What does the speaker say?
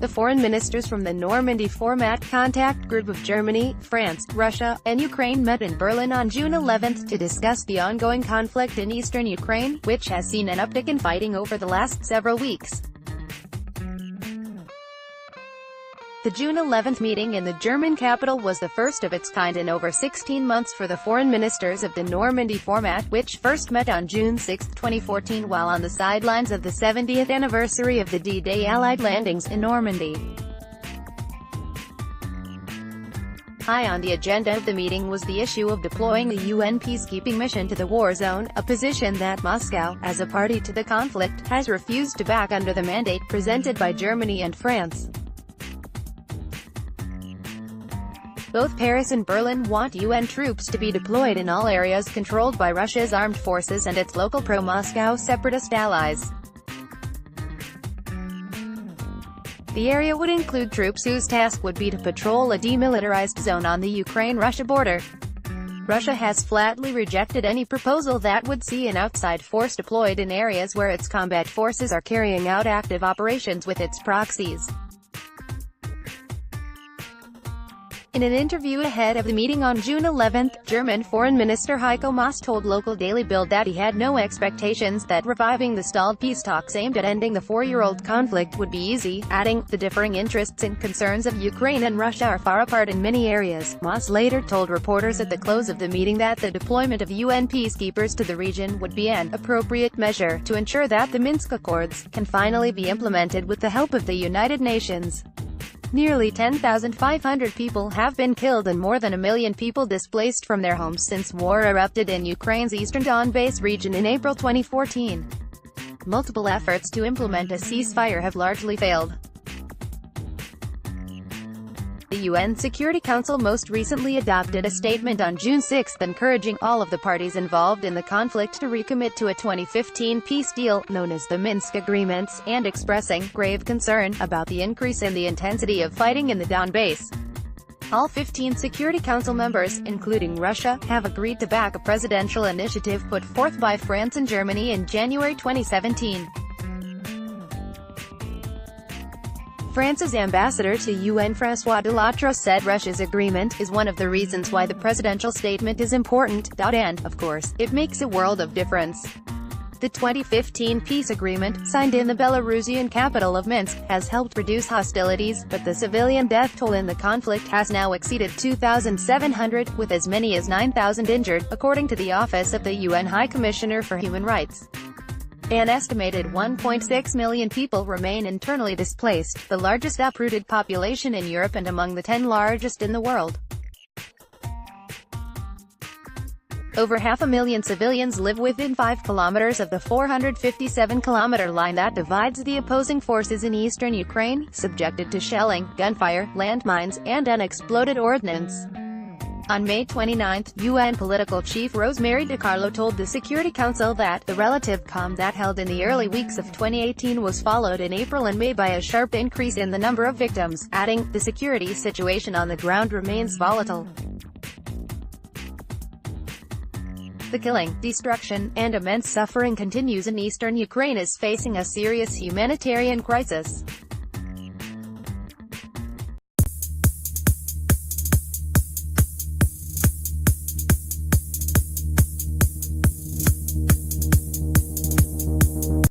The foreign ministers from the Normandy Format contact group of Germany, France, Russia, and Ukraine met in Berlin on June 11 to discuss the ongoing conflict in eastern Ukraine, which has seen an uptick in fighting over the last several weeks. The June 11 meeting in the German capital was the first of its kind in over 16 months for the foreign ministers of the Normandy Format, which first met on June 6, 2014 while on the sidelines of the 70th anniversary of the D-Day Allied landings in Normandy. High on the agenda of the meeting was the issue of deploying a UN peacekeeping mission to the war zone, a position that Moscow, as a party to the conflict, has refused to back under the mandate presented by Germany and France. Both Paris and Berlin want UN troops to be deployed in all areas controlled by Russia's armed forces and its local pro-Moscow separatist allies. The area would include troops whose task would be to patrol a demilitarized zone on the Ukraine-Russia border. Russia has flatly rejected any proposal that would see an outside force deployed in areas where its combat forces are carrying out active operations with its proxies. In an interview ahead of the meeting on June 11, German Foreign Minister Heiko Maas told local Daily Bild that he had no expectations that reviving the stalled peace talks aimed at ending the four-year-old conflict would be easy, adding, "The differing interests and concerns of Ukraine and Russia are far apart in many areas." Maas later told reporters at the close of the meeting that the deployment of UN peacekeepers to the region would be an appropriate measure to ensure that the Minsk Accords can finally be implemented with the help of the United Nations. Nearly 10,500 people have been killed and more than 1 million people displaced from their homes since war erupted in Ukraine's eastern Donbass region in April 2014. Multiple efforts to implement a ceasefire have largely failed. The UN Security Council most recently adopted a statement on June 6 encouraging all of the parties involved in the conflict to recommit to a 2015 peace deal, known as the Minsk Agreements, and expressing grave concern about the increase in the intensity of fighting in the Donbass. All 15 Security Council members, including Russia, have agreed to back a presidential initiative put forth by France and Germany in January 2017. France's ambassador to UN François Delattre said Russia's agreement is one of the reasons why the presidential statement is important, and, of course, it makes a world of difference. The 2015 peace agreement, signed in the Belarusian capital of Minsk, has helped reduce hostilities, but the civilian death toll in the conflict has now exceeded 2,700, with as many as 9,000 injured, according to the Office of the UN High Commissioner for Human Rights. An estimated 1.6 million people remain internally displaced, the largest uprooted population in Europe and among the 10 largest in the world. Over 500,000 civilians live within 5 kilometers of the 457-kilometer line that divides the opposing forces in eastern Ukraine, subjected to shelling, gunfire, landmines, and unexploded ordnance. On May 29, UN political chief Rosemary DiCarlo told the Security Council that the relative calm that held in the early weeks of 2018 was followed in April and May by a sharp increase in the number of victims, adding, "The security situation on the ground remains volatile. The killing, destruction, and immense suffering continues and eastern Ukraine is facing a serious humanitarian crisis."